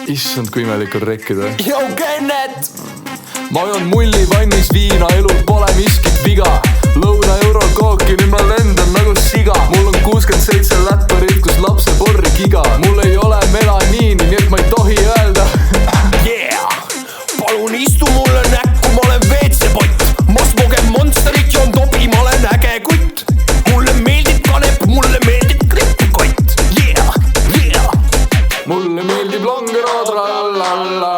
Issand, kui imelik on rekkida. Yo, Kennet! Ma joon mulli vannis viina, elul pole miskit viga. Lõuna-euro kooki, nüüd ma lendan nagu siga. Mul on 67 läpparit, kus lapse porri kiga. Mul ei ole melaniini, nii et ma ei tohi öelda. Yeah! Palun istu mulle näkku, ma olen WC-pott. Ma smogen Monsterit, joon tobi, ma olen äge kutt. Mulle meeldib kanep, mulle meeldib klippkott. Yeah! Yeah! Mulle meeldib longeroo trallalla.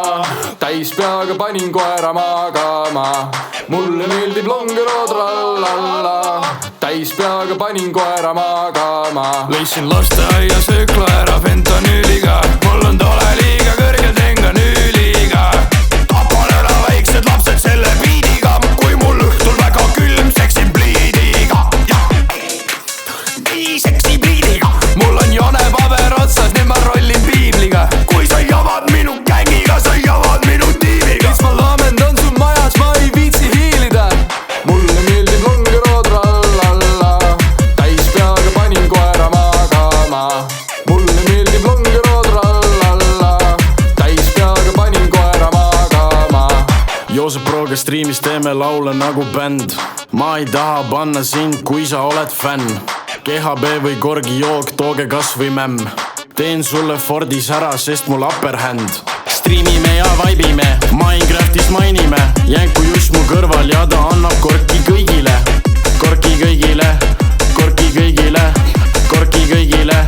Täis peaga panin koera magama. Mulle meeldib longeroo trallalla. Täis peaga panin koera magama. Lõissin lasteaia söökla ära fentanüüliga. Mul on tole liiga kõrgel tenganüüliga. Tapan ära väiksed lapsed selle biidiga. Kui mul õhtul väga külm, seksin pliidiga. Nii seksi pliidiga. Mul on jonepaber otsas, nüüd ma rollin piibliga. Kui sa javad minu gängiga, sa javad minu tiimiga. Miks ma lamendan su majas, ma ei viitsi hiilida. Mulle meeldib longeroo trallalla. Täis peaga panin koera magama. Mulle meeldib longeroo trallalla. Täis peaga panin koera magama. Joosep Prooga striimis teeme laule nagu bänd. Ma ei taha panna sind, kui sa oled fänn. GHB või korgi jook, tooge kas või mämm. Teen sulle Fordis ära, sest mul upper hand. Striimime ja vaibime, Minecraftis mainime. Jänku just mu kõrval ja ta annab korki kõigile. Korki kõigile, korki kõigile, korki kõigile.